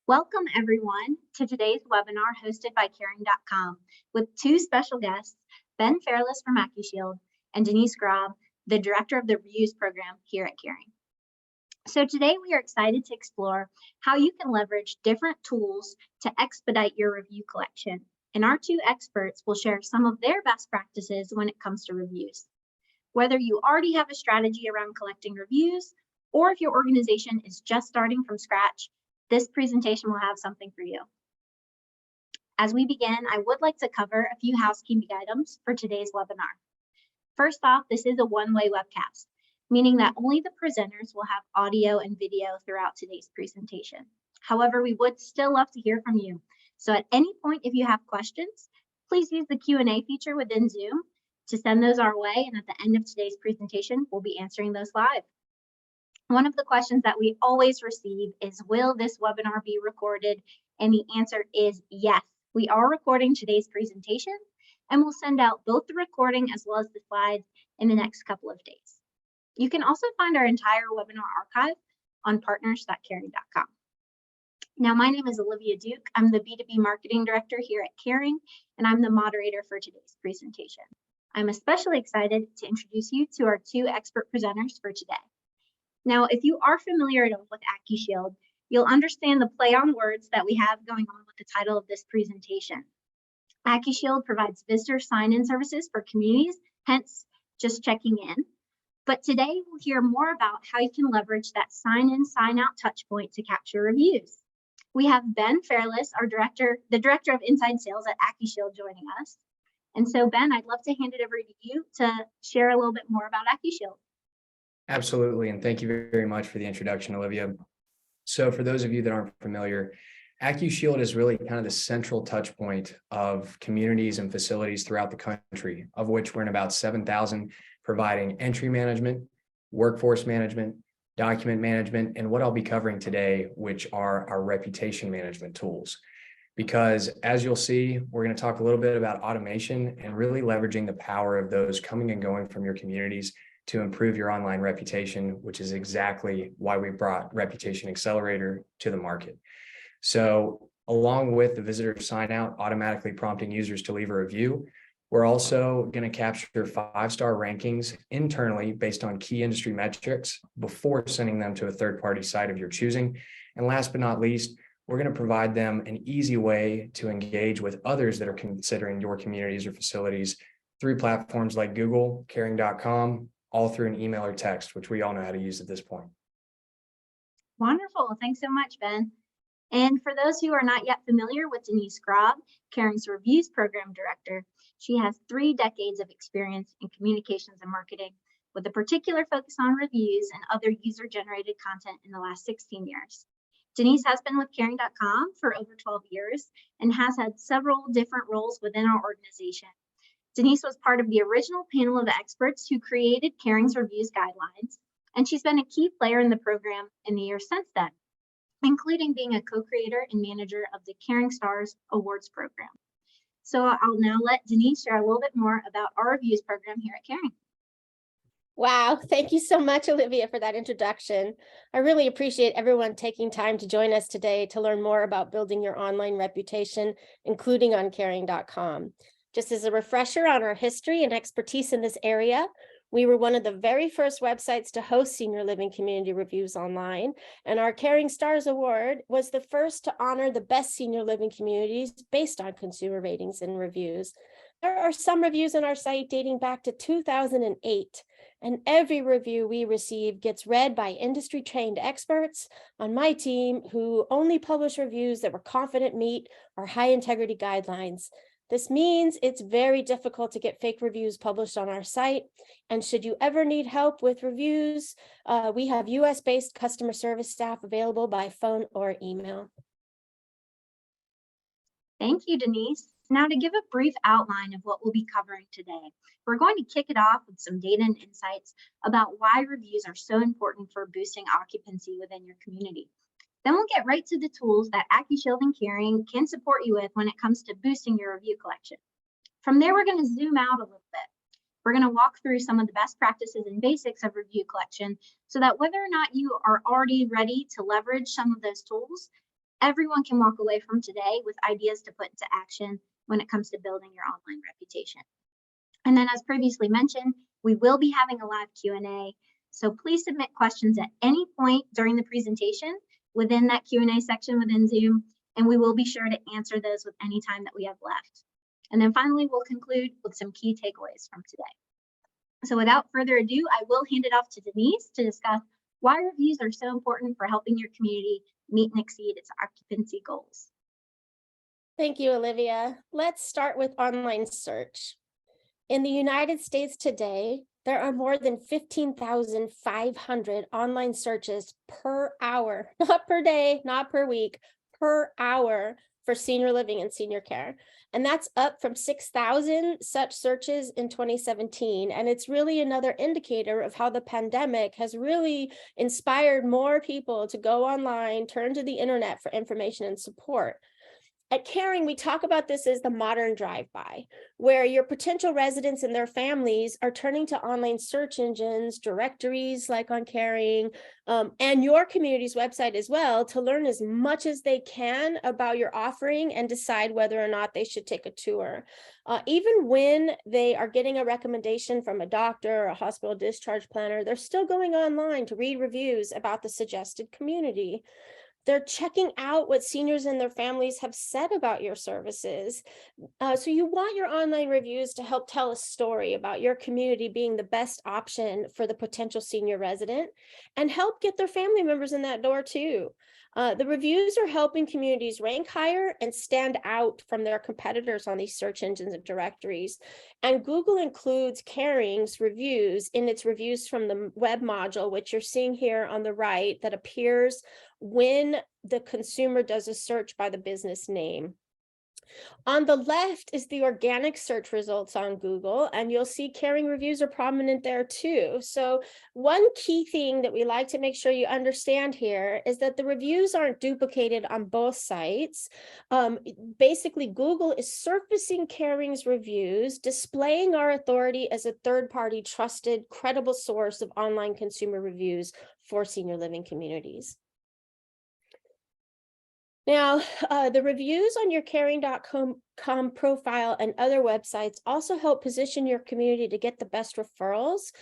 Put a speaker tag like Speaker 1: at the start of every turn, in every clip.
Speaker 1: Welcome everyone to today's webinar hosted by Caring.com with two special guests, Ben Fairless from Accushield and Denise Graab, the Director of the Reviews Program here at Caring. So today we are excited to explore how you can leverage different tools to expedite your review collection. And our two experts will share some of their best practices when it comes to reviews. Whether you already have a strategy around collecting reviews, or if your organization is just starting from scratch, this presentation will have something for you. As we begin, I would like to cover a few housekeeping items for today's webinar. First off, this is a one-way webcast, meaning that only the presenters will have audio and video throughout today's presentation. However, we would still love to hear from you. So at any point, if you have questions, please use the Q&A feature within Zoom to send those our way, and at the end of today's presentation, we'll be answering those live. One of the questions that we always receive is, will this webinar be recorded? And the answer is yes. We are recording today's presentation, and we'll send out both the recording as well as the slides in the next couple of days. You can also find our entire webinar archive on partners.caring.com. Now, my name is Olivia Duke. I'm the B2B Marketing Director here at Caring, and I'm the moderator for today's presentation. I'm especially excited to introduce you to our two expert presenters for today. Now, if you are familiar at all with Accushield, you'll understand the play on words that we have going on with the title of this presentation. Accushield provides visitor sign-in services for communities, hence just checking in. But today we'll hear more about how you can leverage that sign-in, sign-out touch point to capture reviews. We have Ben Fairless, the Director of Inside Sales at Accushield, joining us. And so, Ben, I'd love to hand it over to you to share a little bit more about Accushield.
Speaker 2: Absolutely, and thank you very much for the introduction, Olivia. So for those of you that aren't familiar, Accushield is really kind of the central touch point of communities and facilities throughout the country, of which we're in about 7,000, providing entry management, workforce management, document management, and what I'll be covering today, which are our reputation management tools. Because as you'll see, we're going to talk a little bit about automation and really leveraging the power of those coming and going from your communities to improve your online reputation, which is exactly why we brought Reputation Accelerator to the market. So along with the visitor sign out, automatically prompting users to leave a review, we're also going to capture 5-star rankings internally based on key industry metrics before sending them to a third-party site of your choosing. And last but not least, we're going to provide them an easy way to engage with others that are considering your communities or facilities through platforms like Google, Caring.com, all through an email or text, which we all know how to use at this point.
Speaker 1: Wonderful. Thanks so much, Ben. And for those who are not yet familiar with Denise Graab, Caring's Reviews Program Director, she has 3 decades of experience in communications and marketing, with a particular focus on reviews and other user-generated content in the last 16 years. Denise has been with Caring.com for over 12 years and has had several different roles within our organization. Denise was part of the original panel of experts who created Caring's Reviews Guidelines, and she's been a key player in the program in the years since then, including being a co-creator and manager of the Caring Stars Awards program. So I'll now let Denise share a little bit more about our reviews program here at Caring.
Speaker 3: Wow, thank you so much, Olivia, for that introduction. I really appreciate everyone taking time to join us today to learn more about building your online reputation, including on Caring.com. Just as a refresher on our history and expertise in this area, we were one of the very first websites to host senior living community reviews online, and our Caring Stars Award was the first to honor the best senior living communities based on consumer ratings and reviews. There are some reviews on our site dating back to 2008, and every review we receive gets read by industry-trained experts on my team who only publish reviews that we're confident meet our high-integrity guidelines. This means it's very difficult to get fake reviews published on our site. And should you ever need help with reviews, we have US-based customer service staff available by phone or email.
Speaker 1: Thank you, Denise. Now, to give a brief outline of what we'll be covering today, we're going to kick it off with some data and insights about why reviews are so important for boosting occupancy within your community. Then we'll get right to the tools that Accushield and Caring can support you with when it comes to boosting your review collection. From there, we're going to zoom out a little bit. We're going to walk through some of the best practices and basics of review collection so that whether or not you are already ready to leverage some of those tools, everyone can walk away from today with ideas to put into action when it comes to building your online reputation. And then, as previously mentioned, we will be having a live Q&A. So please submit questions at any point during the presentation within that Q&A section within Zoom, and we will be sure to answer those with any time that we have left. And then finally, we'll conclude with some key takeaways from today. So without further ado, I will hand it off to Denise to discuss why reviews are so important for helping your community meet and exceed its occupancy goals.
Speaker 3: Thank you, Olivia. Let's start with online search. In the United States today, there are more than 15,500 online searches per hour, not per day, not per week, per hour for senior living and senior care. And that's up from 6,000 such searches in 2017. And it's really another indicator of how the pandemic has really inspired more people to go online, turn to the internet for information and support. At Caring, we talk about this as the modern drive-by, where your potential residents and their families are turning to online search engines, directories like on Caring, and your community's website as well to learn as much as they can about your offering and decide whether or not they should take a tour. Even when they are getting a recommendation from a doctor or a hospital discharge planner, they're still going online to read reviews about the suggested community. They're checking out what seniors and their families have said about your services. So you want your online reviews to help tell a story about your community being the best option for the potential senior resident and help get their family members in that door too. The reviews are helping communities rank higher and stand out from their competitors on these search engines and directories. And Google includes Caring's reviews in its reviews from the web module, which you're seeing here on the right, that appears when the consumer does a search by the business name. On the left is the organic search results on Google, and you'll see Caring reviews are prominent there too. So one key thing that we like to make sure you understand here is that the reviews aren't duplicated on both sites. Basically, Google is surfacing Caring's reviews, displaying our authority as a third-party, trusted, credible source of online consumer reviews for senior living communities. Now, the reviews on your caring.com profile and other websites also help position your community to get the best referrals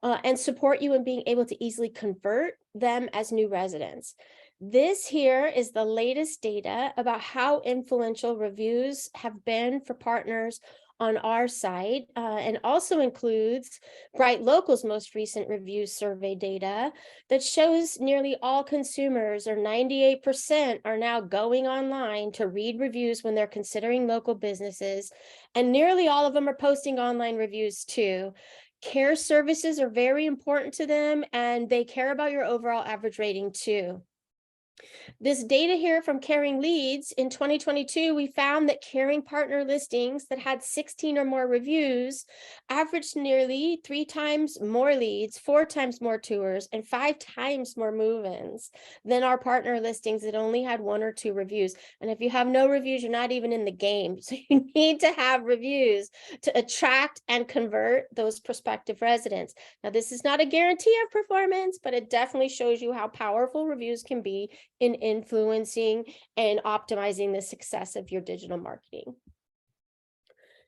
Speaker 3: and support you in being able to easily convert them as new residents. This here is the latest data about how influential reviews have been for partners on our site, and also includes Bright Local's most recent review survey data that shows nearly all consumers, or 98%, are now going online to read reviews when they're considering local businesses, and nearly all of them are posting online reviews too. Care services are very important to them, and they care about your overall average rating too. This data here from Caring Leads in 2022, we found that Caring partner listings that had 16 or more reviews averaged nearly 3 times more leads, 4 times more tours, and 5 times more move-ins than our partner listings that only had 1 or 2 reviews. And if you have no reviews, you're not even in the game. So you need to have reviews to attract and convert those prospective residents. Now, this is not a guarantee of performance, but it definitely shows you how powerful reviews can be in influencing and optimizing the success of your digital marketing.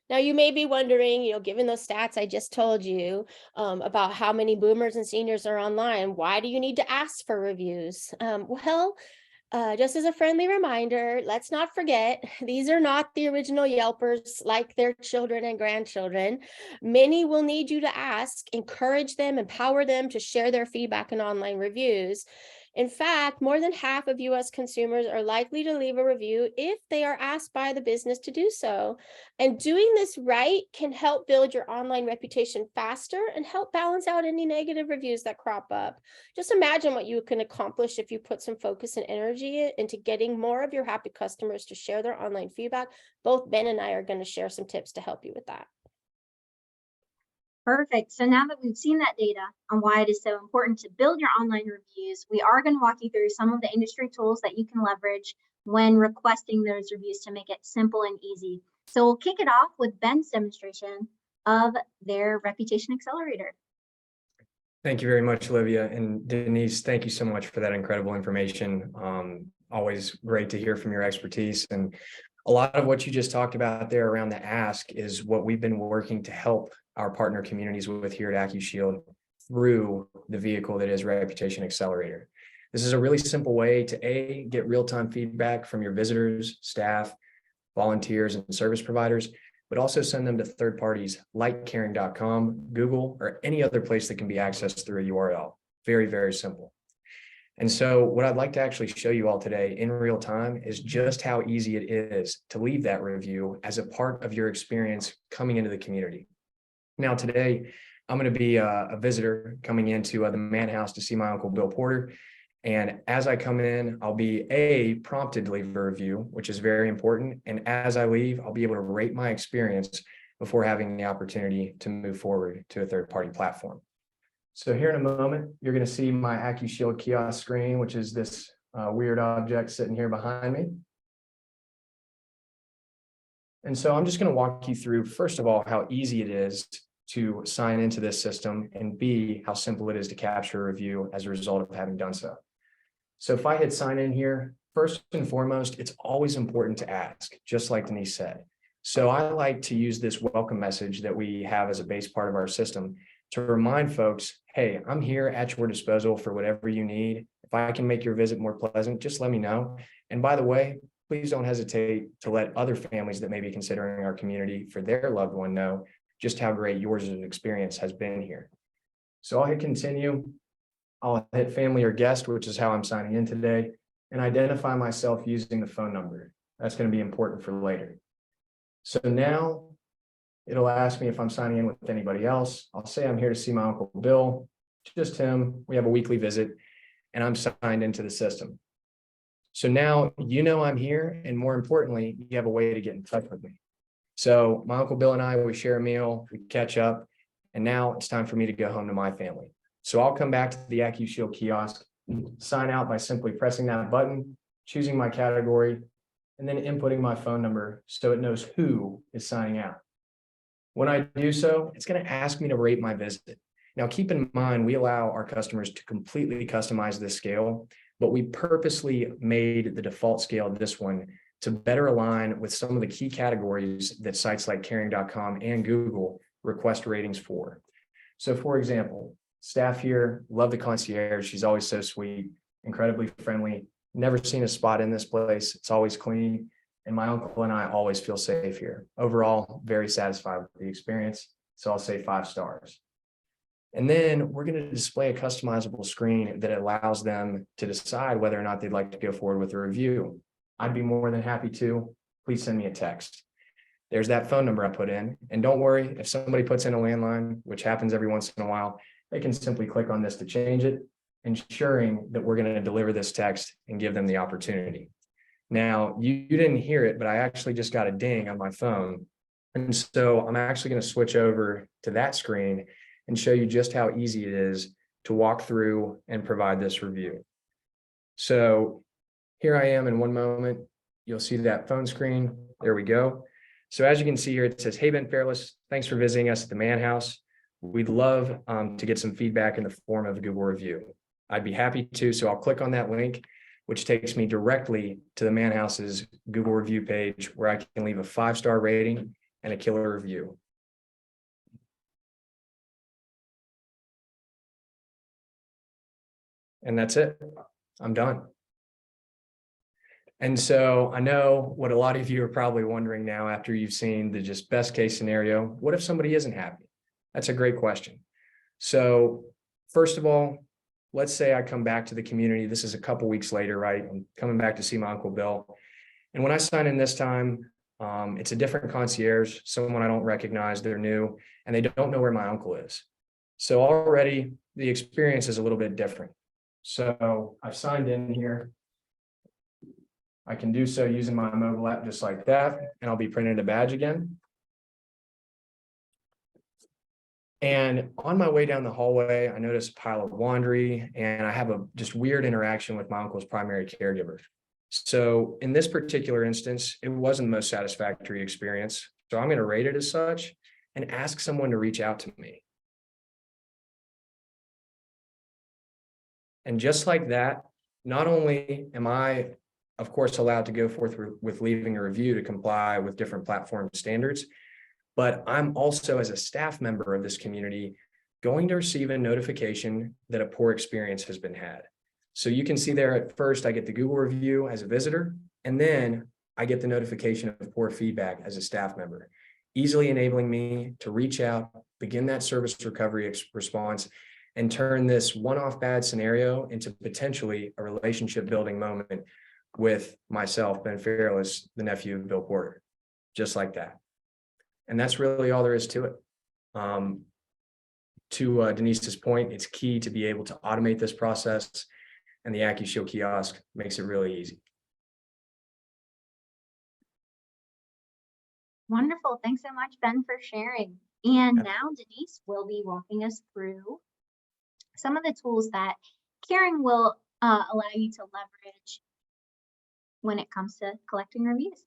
Speaker 3: Now, you may be wondering, given those stats I just told you about how many boomers and seniors are online, why do you need to ask for reviews? Just as a friendly reminder, let's not forget, these are not the original Yelpers like their children and grandchildren. Many will need you to ask, encourage them, empower them to share their feedback in online reviews. In fact, more than half of US consumers are likely to leave a review if they are asked by the business to do so. And doing this right can help build your online reputation faster and help balance out any negative reviews that crop up. Just imagine what you can accomplish if you put some focus and energy into getting more of your happy customers to share their online feedback. Both Ben and I are going to share some tips to help you with that.
Speaker 1: Perfect. So now that we've seen that data on why it is so important to build your online reviews, we are going to walk you through some of the industry tools that you can leverage when requesting those reviews to make it simple and easy. So we'll kick it off with Ben's demonstration of their Reputation Accelerator.
Speaker 2: Thank you very much, Olivia. And Denise, thank you so much for that incredible information. Always great to hear from your expertise. And a lot of what you just talked about there around the ask is what we've been working to help our partner communities with here at Accushield through the vehicle that is Reputation Accelerator. This is a really simple way to get real-time feedback from your visitors, staff, volunteers, and service providers, but also send them to third parties like caring.com, Google, or any other place that can be accessed through a URL. Very, very simple. And so what I'd like to actually show you all today in real time is just how easy it is to leave that review as a part of your experience coming into the community. Now, today, I'm going to be a visitor coming into the Mann House to see my Uncle Bill Porter. And as I come in, I'll be prompted to leave a review, which is very important. And as I leave, I'll be able to rate my experience before having the opportunity to move forward to a third-party platform. So here in a moment, you're going to see my Accushield kiosk screen, which is this weird object sitting here behind me. And so I'm just going to walk you through, first of all, how easy it is to sign into this system, and B, how simple it is to capture a review as a result of having done so. So if I hit sign in here, first and foremost, it's always important to ask, just like Denise said. So I like to use this welcome message that we have as a base part of our system to remind folks, hey, I'm here at your disposal for whatever you need. If I can make your visit more pleasant, just let me know. And by the way, please don't hesitate to let other families that may be considering our community for their loved one know just how great yours experience has been here. So I'll hit continue. I'll hit family or guest, which is how I'm signing in today, and identify myself using the phone number. That's going to be important for later. So now it'll ask me if I'm signing in with anybody else. I'll say I'm here to see my Uncle Bill, just him. We have a weekly visit, and I'm signed into the system. So now you know I'm here, and more importantly, you have a way to get in touch with me. So my Uncle Bill and I, we share a meal, we catch up, and now it's time for me to go home to my family. So I'll come back to the Accushield kiosk, sign out by simply pressing that button, choosing my category, and then inputting my phone number so it knows who is signing out. When I do so, it's going to ask me to rate my visit. Now, keep in mind, we allow our customers to completely customize this scale, but we purposely made the default scale of this one to better align with some of the key categories that sites like caring.com and Google request ratings for. So for example, staff here, love the concierge. She's always so sweet, incredibly friendly, never seen a spot in this place. It's always clean. And my uncle and I always feel safe here. Overall, very satisfied with the experience. So I'll say 5 stars. And then we're going to display a customizable screen that allows them to decide whether or not they'd like to go forward with a review. I'd be more than happy to. Please send me a text. There's that phone number I put in. And don't worry, if somebody puts in a landline, which happens every once in a while, they can simply click on this to change it, ensuring that we're going to deliver this text and give them the opportunity. Now, you didn't hear it, but I actually just got a ding on my phone. And so I'm actually going to switch over to that screen and show you just how easy it is to walk through and provide this review. So here I am in one moment. You'll see that phone screen. There we go. So as you can see here, it says, hey, Ben Fairless, thanks for visiting us at the Mann House. We'd love to get some feedback in the form of a Google review. I'd be happy to. So I'll click on that link, which takes me directly to the Mann House's Google review page where I can leave a 5-star rating and a killer review. And that's it. I'm done. And so I know what a lot of you are probably wondering now after you've seen the just best case scenario. What if somebody isn't happy? That's a great question. So first of all, let's say I come back to the community. This is a couple weeks later, right? I'm coming back to see my Uncle Bill. And when I sign in this time, it's a different concierge, someone I don't recognize, they're new, and they don't know where my uncle is. So already the experience is a little bit different. So I've signed in here. I can do so using my mobile app just like that, and I'll be printing a badge again. And on my way down the hallway, I notice a pile of laundry, and I have a just weird interaction with my uncle's primary caregiver. So in this particular instance, it wasn't the most satisfactory experience. So I'm going to rate it as such and ask someone to reach out to me. And just like that, not only am I of course, allowed to go forth with leaving a review to comply with different platform standards. But I'm also, as a staff member of this community, going to receive a notification that a poor experience has been had. So you can see there at first, I get the Google review as a visitor, and then I get the notification of poor feedback as a staff member, easily enabling me to reach out, begin that service recovery response, and turn this one-off bad scenario into potentially a relationship building moment with myself, Ben Fairless, the nephew of Bill Porter, just like that. And that's really all there is to it. To Denise's point, it's key to be able to automate this process, and the Accushield kiosk makes it really easy.
Speaker 1: Wonderful. Thanks so much, Ben, for sharing. And now Denise will be walking us through some of the tools that Caring will allow you to leverage when it comes to collecting reviews.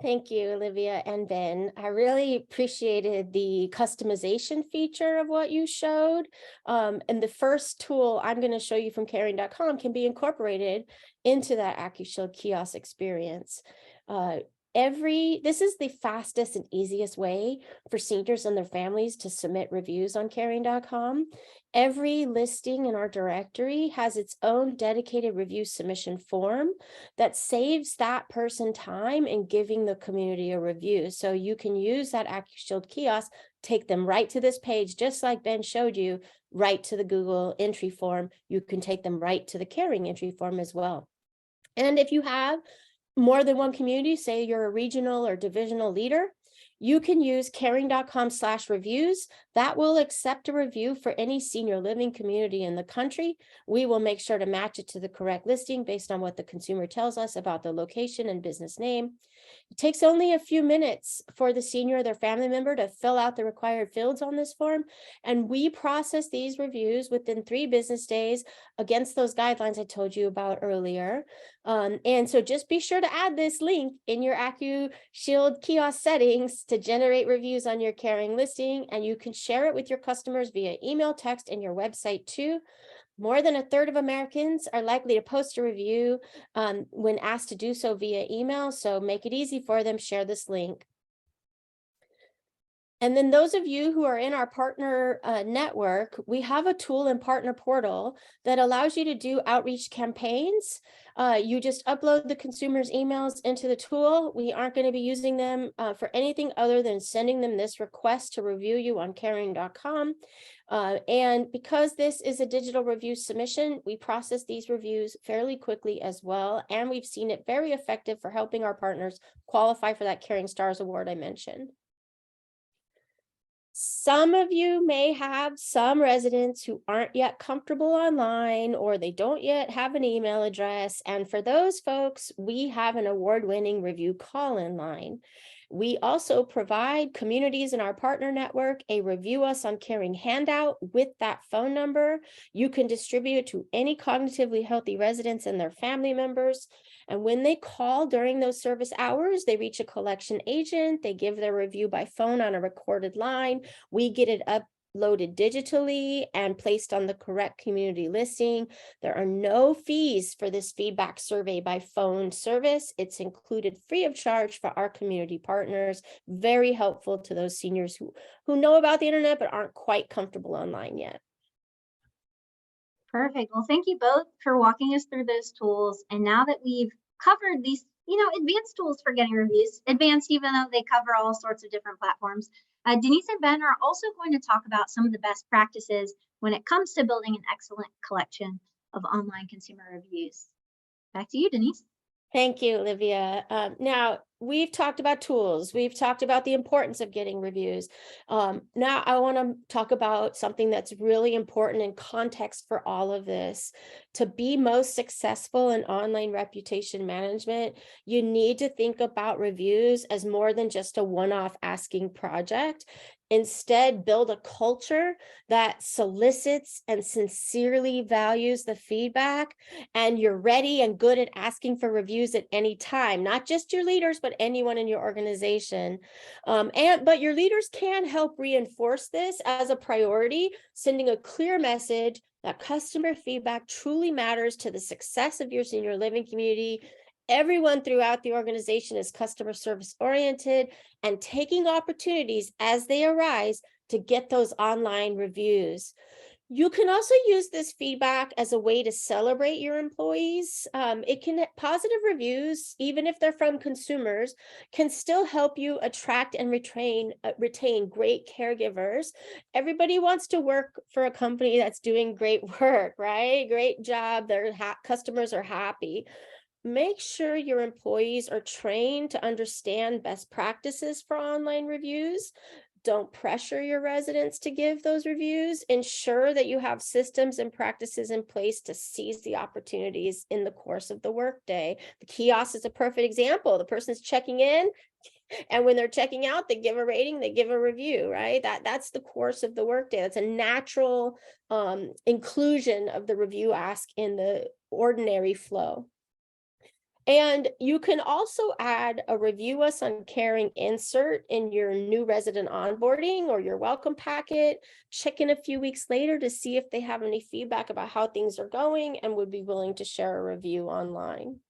Speaker 3: Thank you, Olivia and Ben. I really appreciated the customization feature of what you showed. And the first tool I'm going to show you from caring.com can be incorporated into that Accushield kiosk experience. This is the fastest and easiest way for seniors and their families to submit reviews on caring.com. Every listing in our directory has its own dedicated review submission form that saves that person time in giving the community a review. So you can use that Accushield kiosk, take them right to this page, just like Ben showed you, right to the Google entry form. You can take them right to the Caring entry form as well. And if you have more than one community, say you're a regional or divisional leader, you can use caring.com/reviews. That will accept a review for any senior living community in the country. We will make sure to match it to the correct listing based on what the consumer tells us about the location and business name. It takes only a few minutes for the senior or their family member to fill out the required fields on this form, and we process these reviews within 3 business days against those guidelines I told you about earlier. And so just be sure to add this link in your Accushield kiosk settings to generate reviews on your Caring listing, and you can share it with your customers via email, text, and your website too. More than 1/3 of Americans are likely to post a review when asked to do so via email, so make it easy for them, share this link. And then those of you who are in our partner network, we have a tool in Partner Portal that allows you to do outreach campaigns. You just upload the consumer's emails into the tool. We aren't going to be using them for anything other than sending them this request to review you on caring.com. And because this is a digital review submission, we process these reviews fairly quickly as well. And we've seen it very effective for helping our partners qualify for that Caring Stars Award I mentioned. Some of you may have some residents who aren't yet comfortable online, or they don't yet have an email address. And for those folks, we have an award-winning review call-in line. We also provide communities in our partner network a Review Us on Caring handout with that phone number. You can distribute it to any cognitively healthy residents and their family members. And when they call during those service hours, they reach a collection agent, they give their review by phone on a recorded line. We get it uploaded digitally and placed on the correct community listing. There are no fees for this feedback survey by phone service. It's included free of charge for our community partners. Very helpful to those seniors who know about the internet but aren't quite comfortable online yet.
Speaker 1: Perfect. Well, thank you both for walking us through those tools. And now that we've covered these, advanced tools for getting reviews, advanced even though they cover all sorts of different platforms, Denise and Ben are also going to talk about some of the best practices when it comes to building an excellent collection of online consumer reviews. Back to you, Denise.
Speaker 3: Thank you, Olivia. Now, we've talked about tools. We've talked about the importance of getting reviews. Now, I want to talk about something that's really important in context for all of this. To be most successful in online reputation management, you need to think about reviews as more than just a one-off asking project. Instead, build a culture that solicits and sincerely values the feedback, and you're ready and good at asking for reviews at any time, not just your leaders, but anyone in your organization. But your leaders can help reinforce this as a priority, sending a clear message that customer feedback truly matters to the success of your senior living community. Everyone throughout the organization is customer service oriented and taking opportunities as they arise to get those online reviews. You can also use this feedback as a way to celebrate your employees. Positive reviews, even if they're from consumers, can still help you attract and retain great caregivers. Everybody wants to work for a company that's doing great work, right? Great job. Their customers are happy. Make sure your employees are trained to understand best practices for online reviews. Don't pressure your residents to give those reviews. Ensure that you have systems and practices in place to seize the opportunities in the course of the workday. The kiosk is a perfect example. The person's checking in, and when they're checking out, they give a rating, they give a review, right? That's the course of the workday. That's a natural inclusion of the review ask in the ordinary flow. And you can also add a review us on caring insert in your new resident onboarding or your welcome packet. Check in a few weeks later to see if they have any feedback about how things are going and would be willing to share a review online.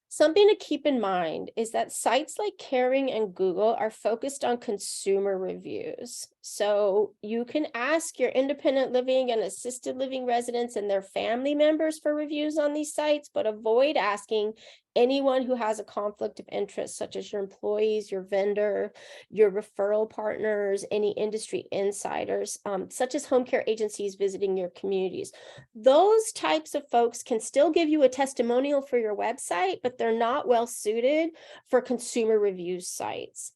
Speaker 3: Something to keep in mind is that sites like Caring and Google are focused on consumer reviews. So you can ask your independent living and assisted living residents and their family members for reviews on these sites, but avoid asking anyone who has a conflict of interest, such as your employees, your vendor, your referral partners, any industry insiders, such as home care agencies visiting your communities. Those types of folks can still give you a testimonial for your website, but they're not well suited for consumer review sites.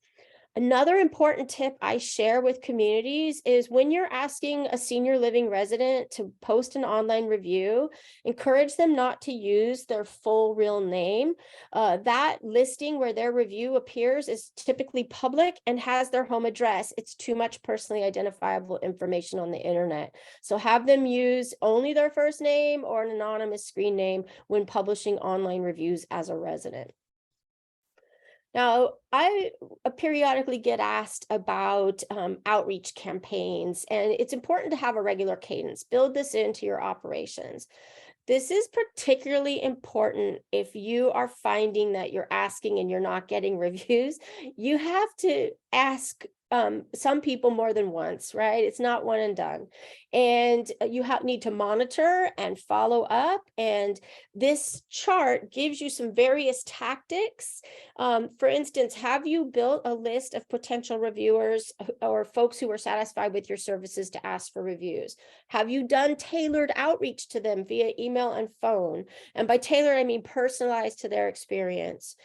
Speaker 3: Another important tip I share with communities is when you're asking a senior living resident to post an online review, encourage them not to use their full real name. That listing where their review appears is typically public and has their home address. It's too much personally identifiable information on the internet. So have them use only their first name or an anonymous screen name when publishing online reviews as a resident. Now, I periodically get asked about outreach campaigns, and it's important to have a regular cadence. Build this into your operations. This is particularly important if you are finding that you're asking and you're not getting reviews. You have to ask some people more than once, right? It's not one and done. And you need to monitor and follow up. And this chart gives you some various tactics. For instance, have you built a list of potential reviewers or folks who are satisfied with your services to ask for reviews? Have you done tailored outreach to them via email and phone? And by tailored, I mean personalized to their experience.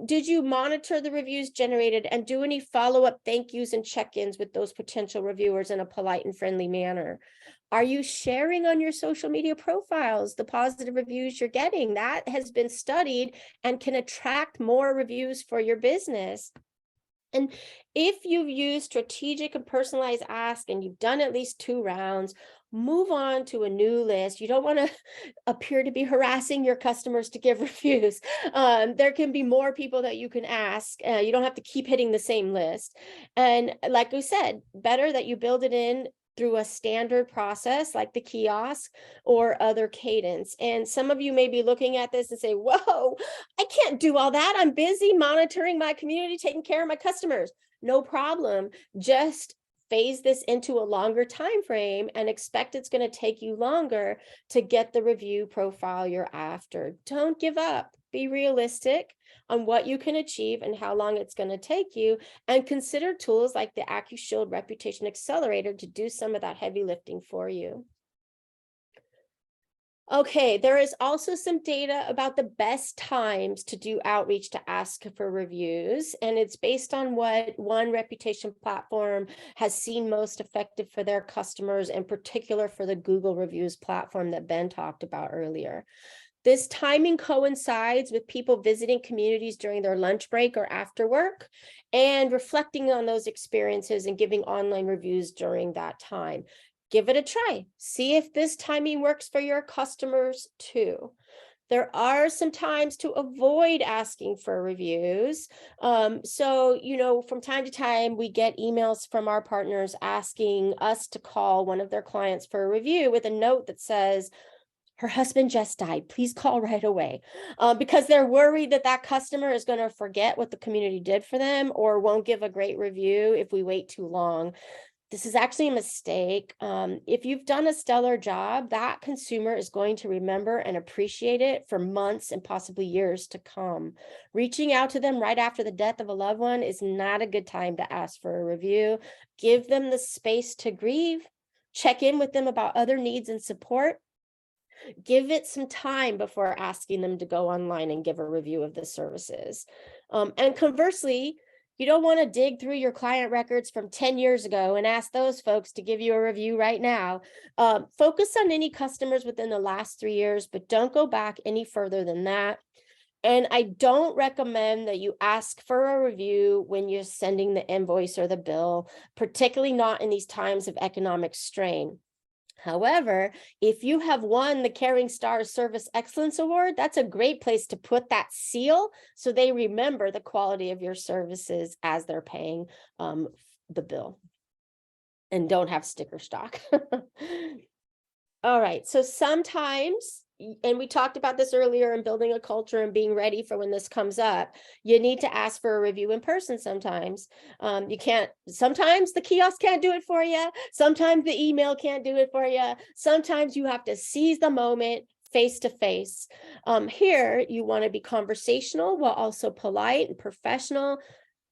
Speaker 3: Did you monitor the reviews generated and do any follow-up thank yous and check-ins with those potential reviewers in a polite and friendly manner? Are you sharing on your social media profiles the positive reviews you're getting? That has been studied and can attract more reviews for your business. And if you've used strategic and personalized ask and you've done at least 2 rounds, move on to a new list. You don't want to appear to be harassing your customers to give reviews. There can be more people that you can ask. You don't have to keep hitting the same list. And like we said, better that you build it in through a standard process like the kiosk or other cadence. And some of you may be looking at this and say, whoa, I can't do all that. I'm busy monitoring my community, taking care of my customers. No problem. Just phase this into a longer time frame and expect it's going to take you longer to get the review profile you're after. Don't give up. Be realistic on what you can achieve and how long it's going to take you, and consider tools like the Accushield Reputation Accelerator to do some of that heavy lifting for you. Okay, there is also some data about the best times to do outreach to ask for reviews, and it's based on what one reputation platform has seen most effective for their customers, in particular for the Google reviews platform that Ben talked about earlier. This timing coincides with people visiting communities during their lunch break or after work, and reflecting on those experiences and giving online reviews during that time. Give it a try. See if this timing works for your customers too. There are some times to avoid asking for reviews. So, from time to time, we get emails from our partners asking us to call one of their clients for a review with a note that says, her husband just died, please call right away, because they're worried that that customer is going to forget what the community did for them or won't give a great review if we wait too long. This is actually a mistake. If you've done a stellar job, that consumer is going to remember and appreciate it for months and possibly years to come. Reaching out to them right after the death of a loved one is not a good time to ask for a review. Give them the space to grieve. Check in with them about other needs and support. Give it some time before asking them to go online and give a review of the services. And conversely, you don't want to dig through your client records from 10 years ago and ask those folks to give you a review right now. Focus on any customers within the last 3 years, but don't go back any further than that. And I don't recommend that you ask for a review when you're sending the invoice or the bill, particularly not in these times of economic strain. However, if you have won the Caring Stars Service Excellence Award, that's a great place to put that seal so they remember the quality of your services as they're paying the bill and don't have sticker shock. All right, so sometimes, and we talked about this earlier in building a culture and being ready for when this comes up, you need to ask for a review in person sometimes. Sometimes the kiosk can't do it for you. Sometimes the email can't do it for you. Sometimes you have to seize the moment face to face. Here, you want to be conversational while also polite and professional.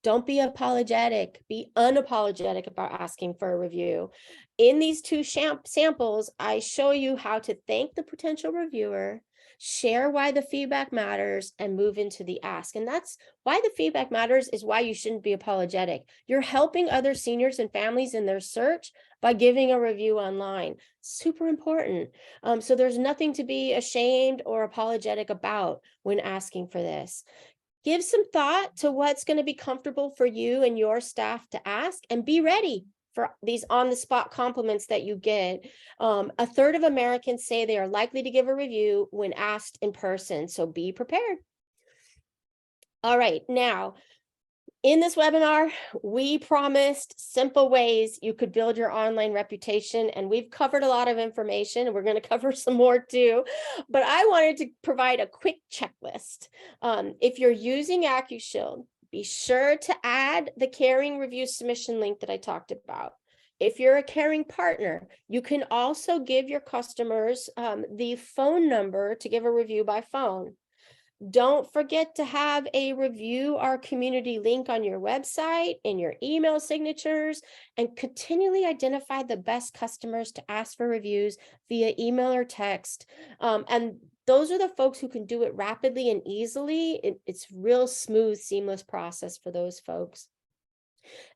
Speaker 3: Don't be apologetic. Be unapologetic about asking for a review. In these two samples, I show you how to thank the potential reviewer, share why the feedback matters, and move into the ask. And that's why the feedback matters is why you shouldn't be apologetic. You're helping other seniors and families in their search by giving a review online. Super important. So there's nothing to be ashamed or apologetic about when asking for this. Give some thought to what's going to be comfortable for you and your staff to ask, and be ready for these on-the-spot compliments that you get. A third of Americans say they are likely to give a review when asked in person, so be prepared. All right, now, in this webinar, we promised simple ways you could build your online reputation, and we've covered a lot of information, and we're going to cover some more too. But I wanted to provide a quick checklist. If you're using Accushield, be sure to add the Caring Review submission link that I talked about. If you're a caring partner, you can also give your customers the phone number to give a review by phone. Don't forget to have a review our community link on your website, in your email signatures, and continually identify the best customers to ask for reviews via email or text. And those are the folks who can do it rapidly and easily. It's real smooth, seamless process for those folks.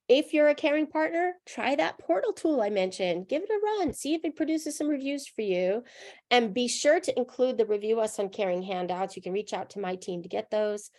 Speaker 3: If you're a caring partner, try that portal tool I mentioned. Give it a run. See if it produces some reviews for you. And be sure to include the Review Us on Caring handouts. You can reach out to my team to get those.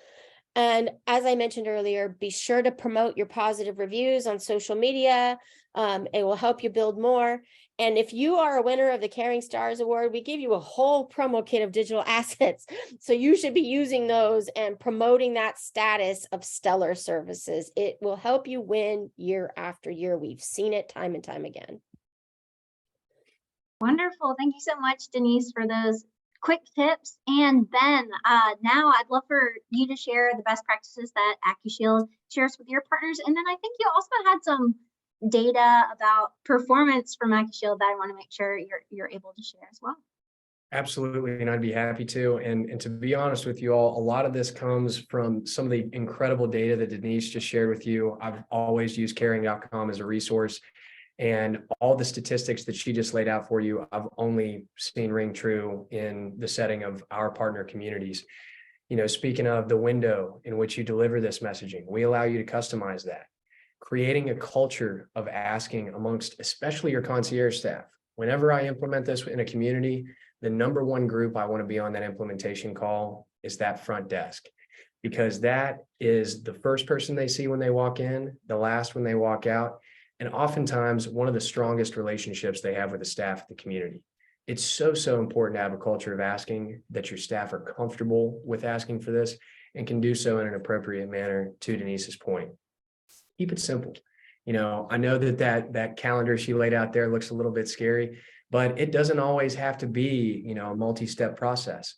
Speaker 3: And as I mentioned earlier, be sure to promote your positive reviews on social media. It will help you build more. And if you are a winner of the Caring Stars Award, we give you a whole promo kit of digital assets. So you should be using those and promoting that status of stellar services. It will help you win year after year. We've seen it time and time again.
Speaker 1: Wonderful. Thank you so much, Denise, for those quick tips. And Ben, now I'd love for you to share the best practices that Accushield shares with your partners. And then I think you also had some data about performance from Accushield that I want to make sure you're able to share as well.
Speaker 2: Absolutely, and I'd be happy to. And to be honest with you all, a lot of this comes from some of the incredible data that Denise just shared with you. I've always used caring.com as a resource, and all the statistics that she just laid out for you, I've only seen ring true in the setting of our partner communities. Speaking of the window in which you deliver this messaging, we allow you to customize that. Creating a culture of asking amongst especially your concierge staff. Whenever I implement this in a community, the number one group I want to be on that implementation call is that front desk, because that is the first person they see when they walk in, the last when they walk out, and oftentimes one of the strongest relationships they have with the staff at the community. It's so important to have a culture of asking, that your staff are comfortable with asking for this and can do so in an appropriate manner. To Denise's point, keep it simple. I know that calendar she laid out there looks a little bit scary, but it doesn't always have to be, a multi-step process.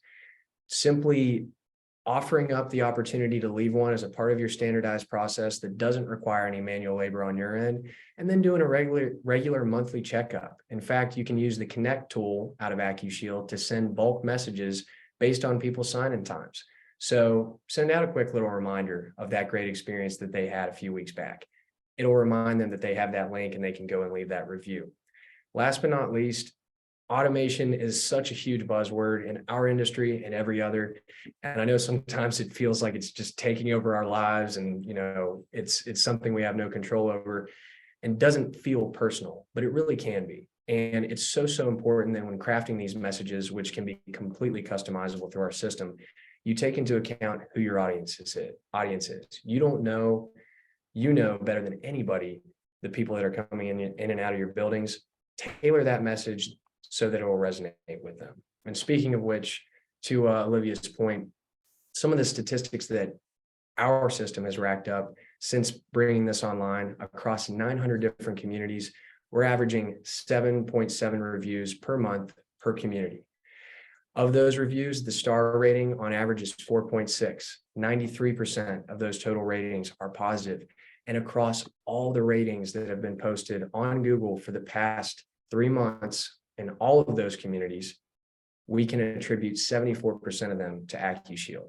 Speaker 2: Simply offering up the opportunity to leave one as a part of your standardized process that doesn't require any manual labor on your end, and then doing a regular monthly checkup. In fact, you can use the Connect tool out of Accushield to send bulk messages based on people's sign-in times. So send out a quick little reminder of that great experience that they had a few weeks back. It'll remind them that they have that link and they can go and leave that review. Last but not least, automation is such a huge buzzword in our industry and every other. And I know sometimes it feels like it's just taking over our lives, and it's something we have no control over and doesn't feel personal, but it really can be. And it's so important that when crafting these messages, which can be completely customizable through our system, you take into account who your audience is. You don't know, better than anybody the people that are coming in and out of your buildings. Tailor that message so that it will resonate with them. And speaking of which, to Olivia's point, some of the statistics that our system has racked up since bringing this online across 900 different communities, we're averaging 7.7 reviews per month per community. Of those reviews, the star rating on average is 4.6. 93% of those total ratings are positive. And across all the ratings that have been posted on Google for the past 3 months, in all of those communities, we can attribute 74% of them to Accushield.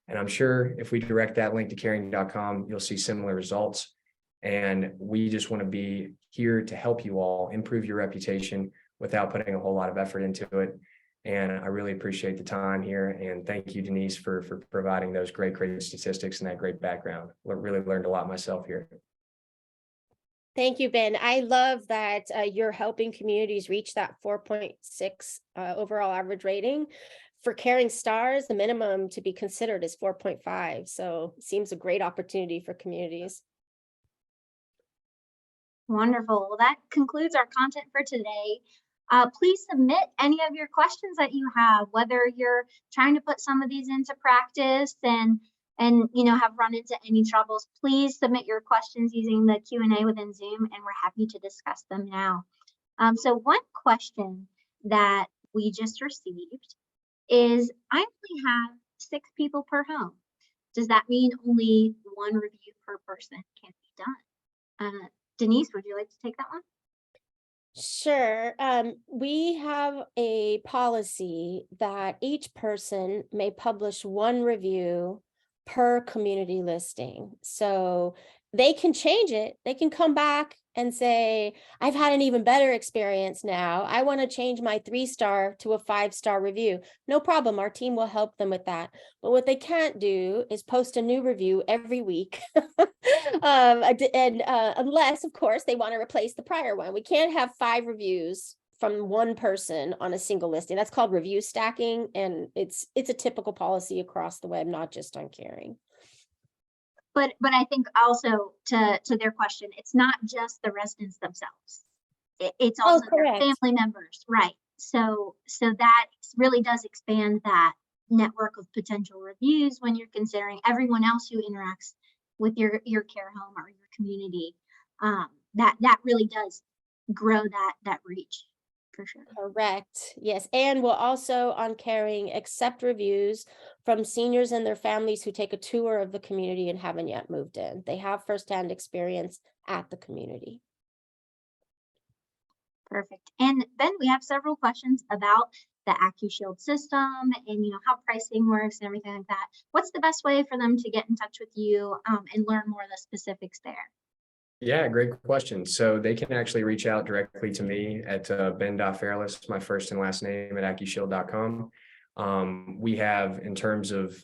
Speaker 2: And I'm sure if we direct that link to caring.com, you'll see similar results. And we just want to be here to help you all improve your reputation without putting a whole lot of effort into it. And I really appreciate the time here. And thank you, Denise, for providing those great statistics and that great background. I really learned a lot myself here.
Speaker 3: Thank you, Ben. I love that you're helping communities reach that 4.6 overall average rating. For caring stars, the minimum to be considered is 4.5. So it seems a great opportunity for communities.
Speaker 1: Wonderful. Well, that concludes our content for today. Please submit any of your questions that you have, whether you're trying to put some of these into practice and have run into any troubles. Please submit your questions using the Q&A within Zoom, and we're happy to discuss them now. So one question that we just received is, I only have 6 people per home. Does that mean only 1 review per person can be done? Denise, would you like to take that one?
Speaker 3: Sure. We have a policy that each person may publish 1 review per community listing. So they can change it. They can come back and say, I've had an even better experience now. I want to change my 3-star to a 5-star review. No problem. Our team will help them with that. But what they can't do is post a new review every week. Unless, of course, they want to replace the prior one. We can't have 5 reviews from 1 person on a single listing. That's called review stacking. And it's a typical policy across the web, not just on Caring.
Speaker 1: But I think also to their question, it's not just the residents themselves. It's also their family members, right? So that really does expand that network of potential reviews when you're considering everyone else who interacts with your care home or your community. That really does grow that reach. For sure.
Speaker 3: Correct. Yes. And we'll also on Caring accept reviews from seniors and their families who take a tour of the community and haven't yet moved in. They have firsthand experience at the community.
Speaker 1: Perfect. And Ben, we have several questions about the Accushield system and how pricing works and everything like that. What's the best way for them to get in touch with you and learn more of the specifics there?
Speaker 2: Yeah, great question. So they can actually reach out directly to me at ben.fairless, my first and last name, at accushield.com. We have, in terms of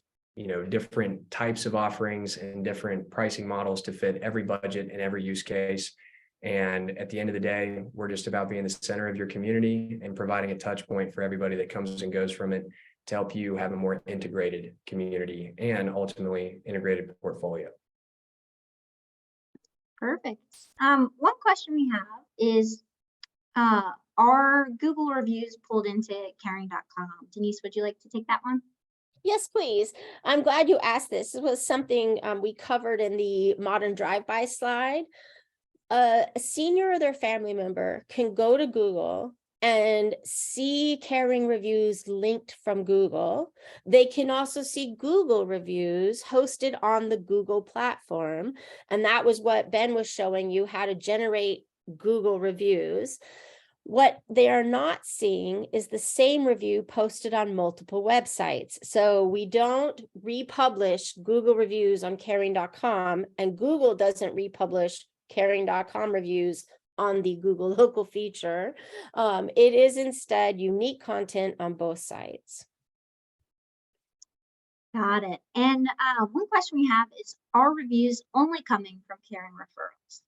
Speaker 2: different types of offerings and different pricing models to fit every budget and every use case. And at the end of the day, we're just about being the center of your community and providing a touch point for everybody that comes and goes from it to help you have a more integrated community and ultimately integrated portfolio.
Speaker 1: Perfect. One question we have is, are Google reviews pulled into caring.com? Denise, would you like to take that one?
Speaker 3: Yes, please. I'm glad you asked this. This was something we covered in the modern drive-by slide. A senior or their family member can go to Google and see caring reviews linked from Google. They can also see Google reviews hosted on the Google platform. And that was what Ben was showing you, how to generate Google reviews. What they are not seeing is the same review posted on multiple websites. So we don't republish Google reviews on caring.com, and Google doesn't republish caring.com reviews on the Google local feature. It is instead unique content on both sites.
Speaker 1: Got it. And one question we have is, are reviews only coming from Caring referrals?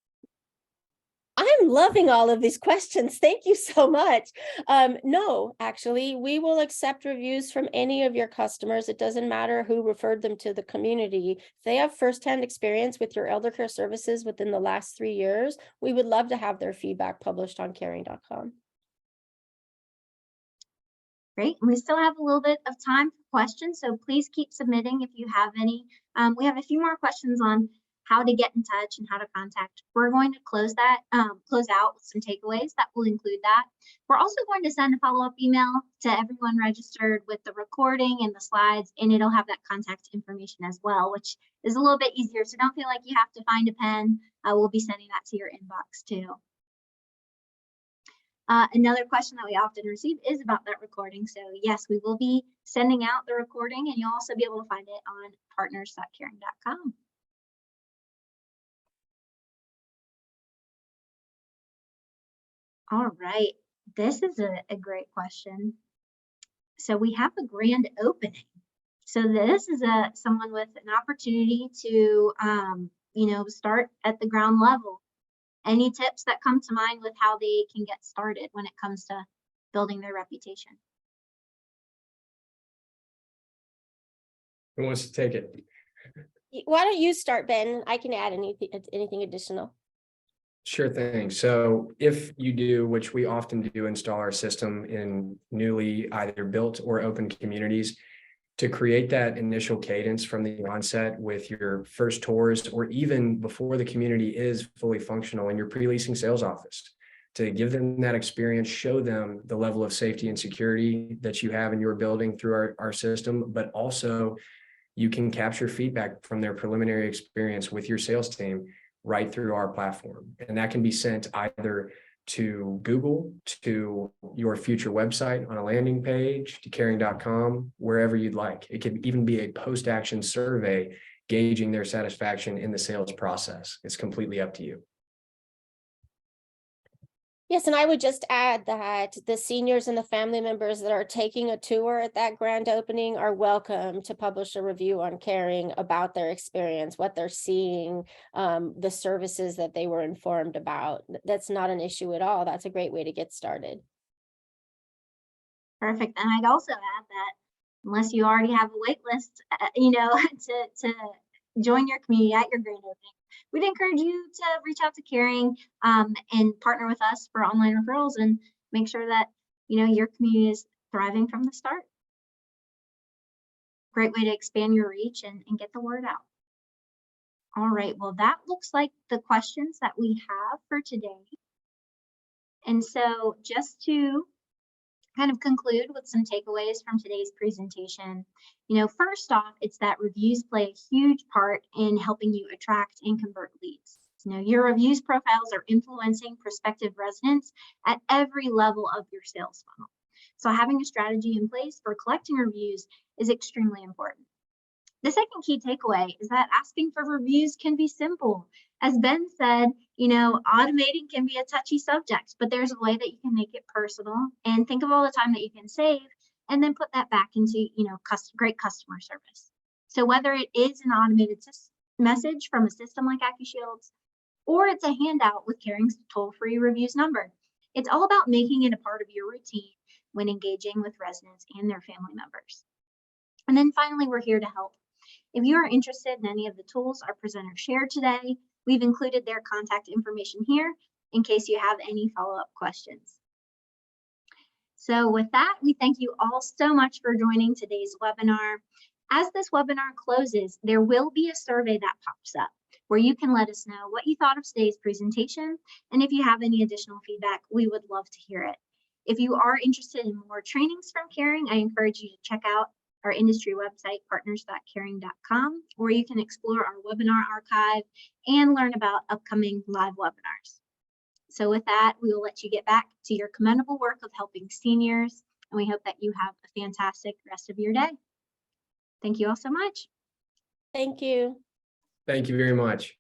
Speaker 3: I'm loving all of these questions. Thank you so much. No, actually, we will accept reviews from any of your customers. It doesn't matter who referred them to the community. If they have firsthand experience with your elder care services within the last 3 years, we would love to have their feedback published on caring.com.
Speaker 1: Great. And we still have a little bit of time for questions, so please keep submitting if you have any. We have a few more questions on how to get in touch and how to contact. We're going to close out with some takeaways that will include that. We're also going to send a follow-up email to everyone registered with the recording and the slides, and it'll have that contact information as well, which is a little bit easier. So don't feel like you have to find a pen. We'll be sending that to your inbox too. Another question that we often receive is about that recording. So yes, we will be sending out the recording, and you'll also be able to find it on partners.caring.com. All right, this is a great question. So we have a grand opening. So this is someone with an opportunity to, start at the ground level. Any tips that come to mind with how they can get started when it comes to building their reputation?
Speaker 2: Who wants to take it?
Speaker 3: Why don't you start, Ben? I can add anything additional.
Speaker 2: Sure thing. So if you do, which we often do, install our system in newly either built or open communities, to create that initial cadence from the onset with your first tours, or even before the community is fully functional in your pre-leasing sales office, to give them that experience, show them the level of safety and security that you have in your building through our system, but also you can capture feedback from their preliminary experience with your sales team right through our platform. And that can be sent either to Google, to your future website on a landing page, to caring.com, wherever you'd like. It could even be a post-action survey gauging their satisfaction in the sales process. It's completely up to you.
Speaker 3: Yes, and I would just add that the seniors and the family members that are taking a tour at that grand opening are welcome to publish a review on Caring about their experience, what they're seeing, the services that they were informed about. That's not an issue at all. That's a great way to get started.
Speaker 1: Perfect. And I'd also add that unless you already have a wait list, to join your community at your grand opening, we'd encourage you to reach out to Caring and partner with us for online referrals and make sure that your community is thriving from the start. Great way to expand your reach and get the word out. All right, well, that looks like the questions that we have for today. And so just to kind of conclude with some takeaways from today's presentation, first off, it's that reviews play a huge part in helping you attract and convert leads. Your reviews profiles are influencing prospective residents at every level of your sales funnel. So having a strategy in place for collecting reviews is extremely important. The second key takeaway is that asking for reviews can be simple. As Ben said, automating can be a touchy subject, but there's a way that you can make it personal and think of all the time that you can save and then put that back into, great customer service. So whether it is an automated message from a system like Accushield or it's a handout with Caring's toll-free reviews number. It's all about making it a part of your routine when engaging with residents and their family members. And then finally, we're here to help. If you are interested in any of the tools our presenter shared today, we've included their contact information here in case you have any follow-up questions. So with that, we thank you all so much for joining today's webinar. As this webinar closes, there will be a survey that pops up where you can let us know what you thought of today's presentation. And if you have any additional feedback, we would love to hear it. If you are interested in more trainings from Caring, I encourage you to check out our industry website, partners.caring.com, where you can explore our webinar archive and learn about upcoming live webinars. So with that, we will let you get back to your commendable work of helping seniors, and we hope that you have a fantastic rest of your day. Thank you all so much.
Speaker 3: Thank you.
Speaker 2: Thank you very much.